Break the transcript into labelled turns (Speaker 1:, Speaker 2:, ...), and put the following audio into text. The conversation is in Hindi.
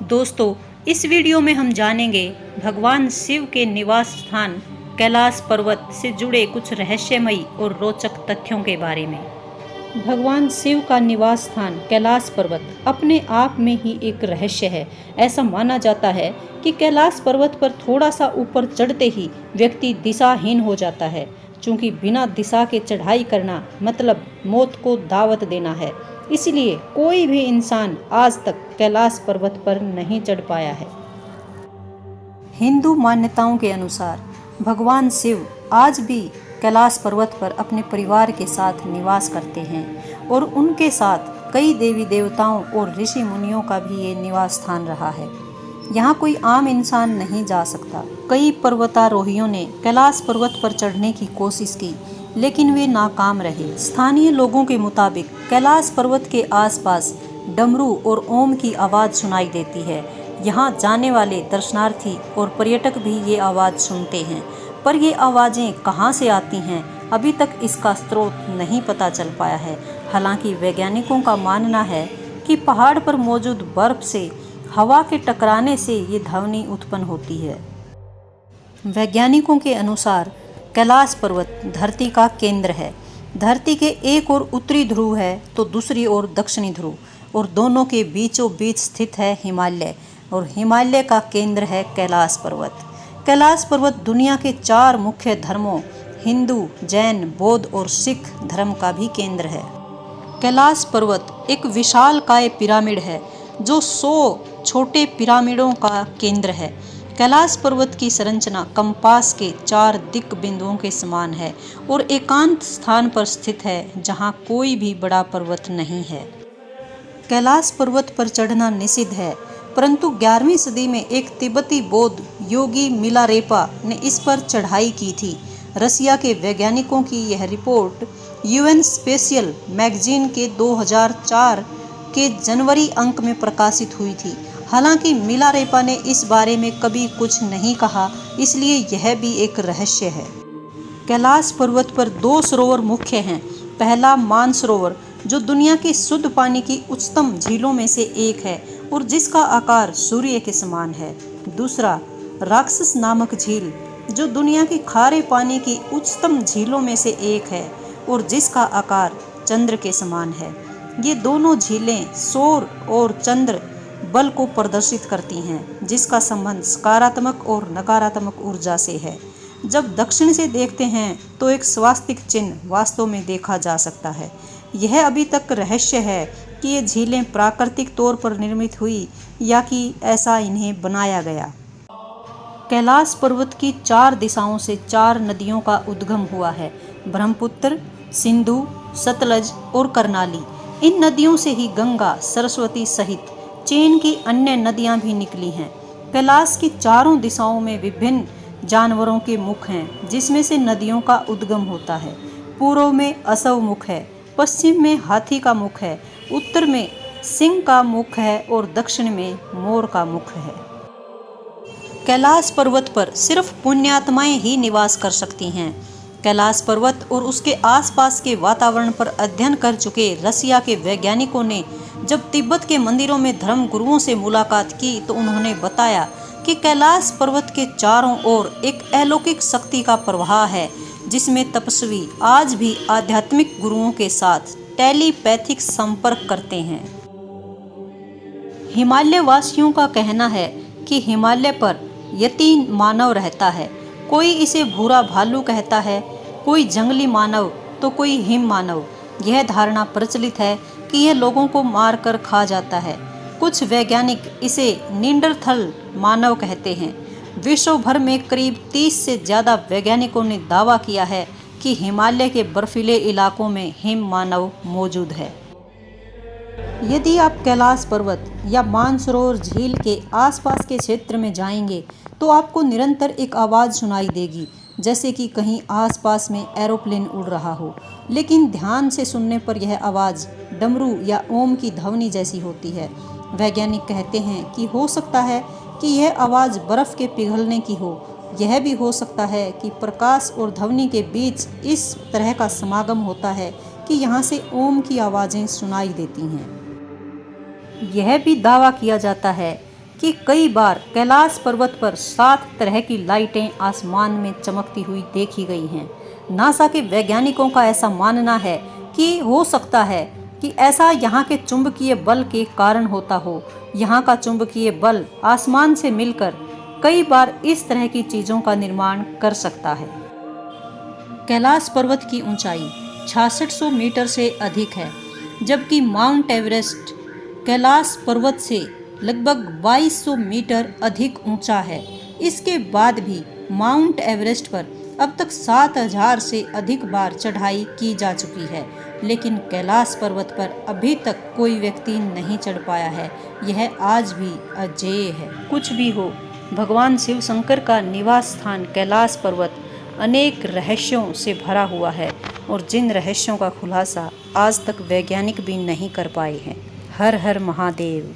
Speaker 1: दोस्तों, इस वीडियो में हम जानेंगे भगवान शिव के निवास स्थान कैलाश पर्वत से जुड़े कुछ रहस्यमयी और रोचक तथ्यों के बारे में। भगवान शिव का निवास स्थान कैलाश पर्वत अपने आप में ही एक रहस्य है। ऐसा माना जाता है कि कैलाश पर्वत पर थोड़ा सा ऊपर चढ़ते ही व्यक्ति दिशाहीन हो जाता है, क्योंकि बिना दिशा के चढ़ाई करना मतलब मौत को दावत देना है। इसलिए कोई भी इंसान आज तक कैलाश पर्वत पर नहीं चढ़ पाया है। हिंदू मान्यताओं के अनुसार भगवान शिव आज भी कैलाश पर्वत पर अपने परिवार के साथ निवास करते हैं और उनके साथ कई देवी देवताओं और ऋषि मुनियों का भी ये निवास स्थान रहा है। यहाँ कोई आम इंसान नहीं जा सकता। कई पर्वतारोहियों ने कैलाश पर्वत पर चढ़ने की कोशिश की, लेकिन वे नाकाम रहे। स्थानीय लोगों के मुताबिक कैलाश पर्वत के आसपास डमरू और ओम की आवाज़ सुनाई देती है। यहाँ जाने वाले दर्शनार्थी और पर्यटक भी ये आवाज़ सुनते हैं, पर ये आवाज़ें कहाँ से आती हैं अभी तक इसका स्रोत नहीं पता चल पाया है। हालांकि वैज्ञानिकों का मानना है कि पहाड़ पर मौजूद बर्फ से हवा के टकराने से ये ध्वनि उत्पन्न होती है। वैज्ञानिकों के अनुसार कैलाश पर्वत धरती का केंद्र है। धरती के एक ओर उत्तरी ध्रुव है तो दूसरी ओर दक्षिणी ध्रुव, और दोनों के बीचों बीच स्थित है हिमालय, और हिमालय का केंद्र है कैलाश पर्वत। कैलाश पर्वत दुनिया के 4 मुख्य धर्मों हिंदू, जैन, बौद्ध और सिख धर्म का भी केंद्र है। कैलाश पर्वत एक विशालकाय पिरामिड है जो 100 छोटे पिरामिडों का केंद्र है। कैलाश पर्वत की संरचना कंपास के 4 दिक् बिंदुओं के समान है और एकांत स्थान पर स्थित है जहां कोई भी बड़ा पर्वत नहीं है। कैलाश पर्वत पर चढ़ना निषिद्ध है, परंतु 11वीं सदी में एक तिब्बती बौद्ध योगी मिलारेपा ने इस पर चढ़ाई की थी। रसिया के वैज्ञानिकों की यह रिपोर्ट यूएन स्पेशियल मैगजीन के 2004 के जनवरी अंक में प्रकाशित हुई थी। हालांकि मिलारेपा ने इस बारे में कभी कुछ नहीं कहा, इसलिए यह भी एक रहस्य है। कैलाश पर्वत पर 2 सरोवर मुख्य हैं। पहला मानसरोवर, जो दुनिया की शुद्ध पानी की उच्चतम झीलों में से एक है और जिसका आकार सूर्य के समान है। दूसरा राक्षस नामक झील, जो दुनिया की खारे पानी की उच्चतम झीलों में से एक है और जिसका आकार चंद्र के समान है। ये दोनों झीलें सौर और चंद्र बल को प्रदर्शित करती हैं, जिसका संबंध सकारात्मक और नकारात्मक ऊर्जा से है। जब दक्षिण से देखते हैं तो एक स्वास्तिक चिन्ह वास्तव में देखा जा सकता है। यह अभी तक रहस्य है कि ये झीलें प्राकृतिक तौर पर निर्मित हुई या कि ऐसा इन्हें बनाया गया। कैलाश पर्वत की 4 दिशाओं से 4 नदियों का उद्गम हुआ है: ब्रह्मपुत्र, सिंधु, सतलज और करनाली। इन नदियों से ही गंगा, सरस्वती सहित चीन की अन्य नदियां भी निकली हैं। कैलाश की चारों दिशाओं में विभिन्न जानवरों के मुख हैं, जिसमें से नदियों का उद्गम होता है। पूर्व में असव मुख है, पश्चिम में हाथी का मुख है, उत्तर में सिंह का मुख है और दक्षिण में मोर का मुख है। कैलाश पर्वत पर सिर्फ पुण्यात्माएं ही निवास कर सकती हैं। कैलाश पर्वत और उसके आसपास के वातावरण पर अध्ययन कर चुके रसिया के वैज्ञानिकों ने जब तिब्बत के मंदिरों में धर्म गुरुओं से मुलाकात की तो उन्होंने बताया कि कैलाश पर्वत के चारों ओर एक अलौकिक शक्ति का प्रवाह है, जिसमें तपस्वी आज भी आध्यात्मिक गुरुओं के साथ टेलीपैथिक संपर्क करते हैं। हिमालय वासियों का कहना है कि हिमालय पर यति मानव रहता है। कोई इसे भूरा भालू कहता है, कोई जंगली मानव तो कोई हिम मानव। यह धारणा प्रचलित है कि यह लोगों को मारकर खा जाता है। कुछ वैज्ञानिक इसे नींडरथल मानव कहते हैं। विश्व भर में करीब 30 से ज़्यादा वैज्ञानिकों ने दावा किया है कि हिमालय के बर्फीले इलाकों में हिम मानव मौजूद है। यदि आप कैलाश पर्वत या मानसरोवर झील के आसपास के क्षेत्र में जाएंगे तो आपको निरंतर एक आवाज़ सुनाई देगी, जैसे कि कहीं आसपास में एरोप्लेन उड़ रहा हो। लेकिन ध्यान से सुनने पर यह आवाज़ डमरू या ओम की ध्वनि जैसी होती है। वैज्ञानिक कहते हैं कि हो सकता है कि यह आवाज़ बर्फ़ के पिघलने की हो। यह भी हो सकता है कि प्रकाश और ध्वनि के बीच इस तरह का समागम होता है कि यहाँ से ओम की आवाज़ें सुनाई देती हैं। यह भी दावा किया जाता है कि कई बार कैलाश पर्वत पर 7 तरह की लाइटें आसमान में चमकती हुई देखी गई हैं। नासा के वैज्ञानिकों का ऐसा मानना है कि हो सकता है कि ऐसा यहाँ के चुंबकीय बल के कारण होता हो। यहाँ का चुंबकीय बल आसमान से मिलकर कई बार इस तरह की चीज़ों का निर्माण कर सकता है। कैलाश पर्वत की ऊंचाई 6600 मीटर से अधिक है, जबकि माउंट एवरेस्ट कैलाश पर्वत से लगभग 2200 मीटर अधिक ऊंचा है। इसके बाद भी माउंट एवरेस्ट पर अब तक 7000 से अधिक बार चढ़ाई की जा चुकी है, लेकिन कैलाश पर्वत पर अभी तक कोई व्यक्ति नहीं चढ़ पाया है। यह आज भी अजेय है। कुछ भी हो, भगवान शिव शंकर का निवास स्थान कैलाश पर्वत अनेक रहस्यों से भरा हुआ है और जिन रहस्यों का खुलासा आज तक वैज्ञानिक भी नहीं कर पाए हैं। हर हर महादेव।